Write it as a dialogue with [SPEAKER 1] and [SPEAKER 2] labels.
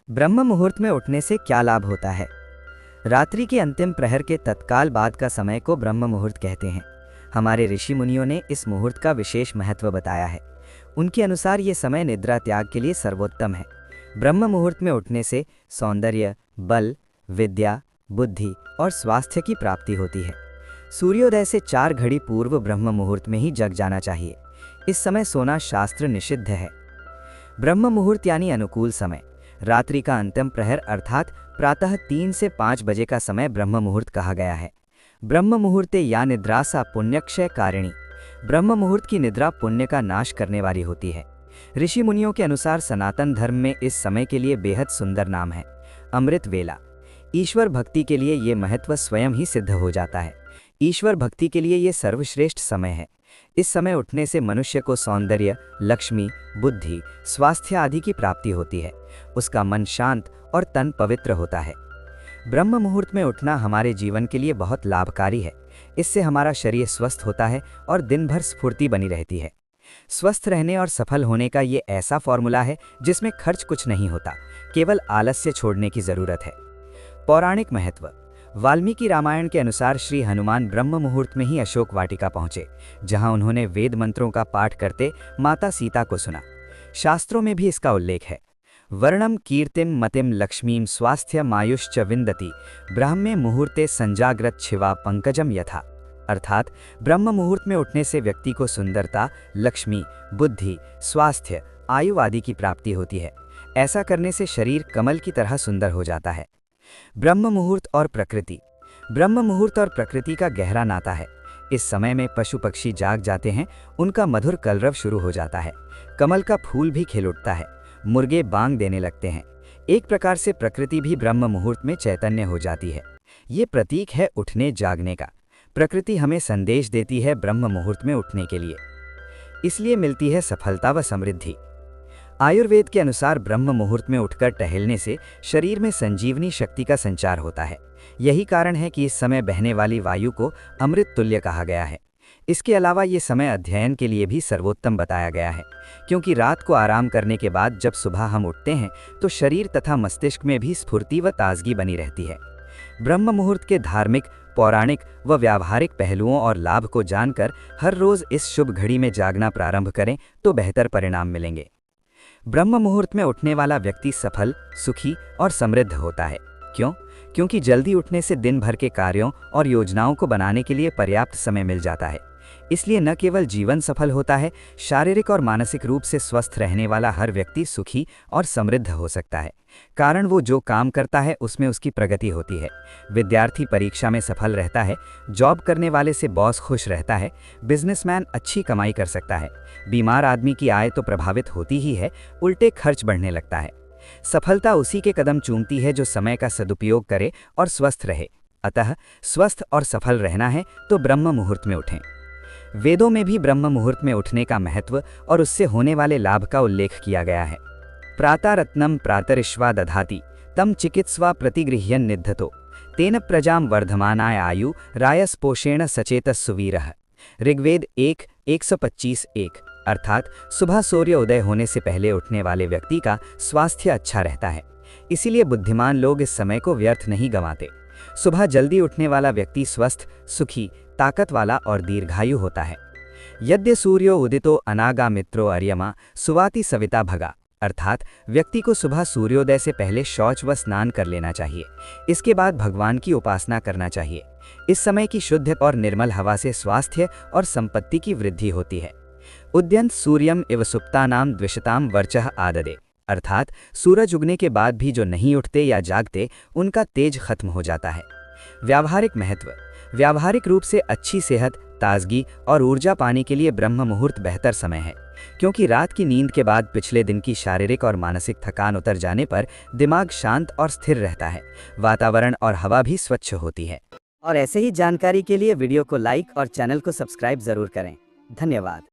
[SPEAKER 1] ब्रह्म मुहूर्त में उठने से क्या लाभ होता है? रात्रि के अंतिम प्रहर के तत्काल बाद का समय को ब्रह्म मुहूर्त कहते हैं। हमारे ऋषि मुनियों ने इस मुहूर्त का विशेष महत्व बताया है। उनके अनुसार ये समय निद्रा त्याग के लिए सर्वोत्तम है। ब्रह्म मुहूर्त में उठने से सौंदर्य, बल, विद्या, बुद्धि और स्वास्थ्य की प्राप्ति होती है। सूर्योदय से 4 घड़ी पूर्व ब्रह्म मुहूर्त में ही जग जाना चाहिए। इस समय सोना शास्त्र निषिद्ध है। ब्रह्म मुहूर्त यानी अनुकूल समय। रात्रि का अंतिम प्रहर अर्थात प्रातः 3 से 5 बजे का समय ब्रह्म मुहूर्त कहा गया है। ब्रह्म मुहूर्ते या निद्रा सा पुण्यक्षय कारिणी। ब्रह्म मुहूर्त की निद्रा पुण्य का नाश करने वाली होती है। ऋषि मुनियों के अनुसार सनातन धर्म में इस समय के लिए बेहद सुंदर नाम है, अमृत वेला। ईश्वर भक्ति के लिए ये महत्व स्वयं ही सिद्ध हो जाता है। ईश्वर भक्ति के लिए ये सर्वश्रेष्ठ समय है। इस समय उठने से मनुष्य को सौंदर्य, लक्ष्मी, बुद्धि, स्वास्थ्य आदि की प्राप्ति होती है। उसका मन शांत और तन पवित्र होता है। ब्रह्म मुहूर्त में उठना हमारे जीवन के लिए बहुत लाभकारी है। इससे हमारा शरीर स्वस्थ होता है और दिन भर स्फूर्ति बनी रहती है। स्वस्थ रहने और सफल होने का ये ऐसा फॉर्मूला है जिसमें खर्च कुछ नहीं होता, केवल आलस्य छोड़ने की जरूरत है। पौराणिक महत्व। वाल्मीकि रामायण के अनुसार श्री हनुमान ब्रह्म मुहूर्त में ही अशोक वाटिका पहुंचे, जहां उन्होंने वेद मंत्रों का पाठ करते माता सीता को सुना। शास्त्रों में भी इसका उल्लेख है। वर्णम कीर्तिम मतिम लक्ष्मीम स्वास्थ्य मायुश्च विंदति ब्राह्मे मुहूर्ते संजाग्रत शिवा पंकजम यथा। अर्थात ब्रह्म मुहूर्त में उठने से व्यक्ति को सुंदरता, लक्ष्मी, बुद्धि, स्वास्थ्य, आयु आदि की प्राप्ति होती है। ऐसा करने से शरीर कमल की तरह सुंदर हो जाता है। ब्रह्म मुहूर्त और प्रकृति। ब्रह्म मुहूर्त और प्रकृति का गहरा नाता है। इस समय में पशु पक्षी जाग जाते हैं, उनका मधुर कलरव शुरू हो जाता है। कमल का फूल भी खिल उठता है, मुर्गे बांग देने लगते हैं। एक प्रकार से प्रकृति भी ब्रह्म मुहूर्त में चैतन्य हो जाती है। ये प्रतीक है उठने जागने का। प्रकृति हमें संदेश देती है ब्रह्म मुहूर्त में उठने के लिए, इसलिए मिलती है सफलता व समृद्धि। आयुर्वेद के अनुसार ब्रह्म मुहूर्त में उठकर टहलने से शरीर में संजीवनी शक्ति का संचार होता है। यही कारण है कि इस समय बहने वाली वायु को अमृत तुल्य कहा गया है। इसके अलावा ये समय अध्ययन के लिए भी सर्वोत्तम बताया गया है, क्योंकि रात को आराम करने के बाद जब सुबह हम उठते हैं तो शरीर तथा मस्तिष्क में भी स्फूर्ति व ताजगी बनी रहती है। ब्रह्म मुहूर्त के धार्मिक, पौराणिक व व्यावहारिक पहलुओं और लाभ को जानकर हर रोज इस शुभ घड़ी में जागना प्रारंभ करें तो बेहतर परिणाम मिलेंगे। ब्रह्म मुहूर्त में उठने वाला व्यक्ति सफल, सुखी और समृद्ध होता है। क्यों? क्योंकि जल्दी उठने से दिन भर के कार्यों और योजनाओं को बनाने के लिए पर्याप्त समय मिल जाता है। इसलिए न केवल जीवन सफल होता है, शारीरिक और मानसिक रूप से स्वस्थ रहने वाला हर व्यक्ति सुखी और समृद्ध हो सकता है। कारण वो जो काम करता है उसमें उसकी प्रगति होती है। विद्यार्थी परीक्षा में सफल रहता है, जॉब करने वाले से बॉस खुश रहता है, बिजनेसमैन अच्छी कमाई कर सकता है। बीमार आदमी की आय तो प्रभावित होती ही है, उल्टे खर्च बढ़ने लगता है। सफलता उसी के कदम चूमती है जो समय का सदुपयोग करे और स्वस्थ रहे। अतः स्वस्थ और सफल रहना है तो ब्रह्म मुहूर्त में उठें। वेदों में भी ब्रह्म मुहूर्त में उठने का महत्व और उससे होने वाले लाभ का उल्लेख किया गया है। प्रातरत्नम प्रातरिश्वा दधाति तम चिकित्स्वा प्रतिगृह्यन निद्धतो तेन प्रजाम वर्धमानाय आयु रायस्पोषेण सचेतस सुवीरः। ऋग्वेद 1:125-1। अर्थात सुबह सूर्य उदय होने से पहले उठने वाले व्यक्ति का स्वास्थ्य अच्छा रहता है। इसीलिए बुद्धिमान लोग इस समय को व्यर्थ नहीं गंवाते। सुबह जल्दी उठने वाला व्यक्ति स्वस्थ, सुखी, ताकत वाला और दीर्घायु होता है। यद्य सूर्यो उदितो अनागा मित्रो अर्यमा सुवाति सविता भगा। अर्थात व्यक्ति को सुबह सूर्योदय से पहले शौच व स्नान कर लेना चाहिए। इसके बाद भगवान की उपासना करना चाहिए। इस समय की शुद्ध और निर्मल हवा से स्वास्थ्य और संपत्ति की वृद्धि होती है। उद्यंत सूर्यम इव सुप्तानाम द्विषताम वर्चः आददे। अर्थात सूरज उगने के बाद भी जो नहीं उठते या जागते उनका तेज खत्म हो जाता है। व्यावहारिक महत्व। व्यावहारिक रूप से अच्छी सेहत, ताजगी और ऊर्जा पाने के लिए ब्रह्म मुहूर्त बेहतर समय है, क्योंकि रात की नींद के बाद पिछले दिन की शारीरिक और मानसिक थकान उतर जाने पर दिमाग शांत और स्थिर रहता है। वातावरण और हवा भी स्वच्छ होती है। और ऐसे ही जानकारी के लिए वीडियो को लाइक और चैनल को सब्सक्राइब जरूर करें। धन्यवाद।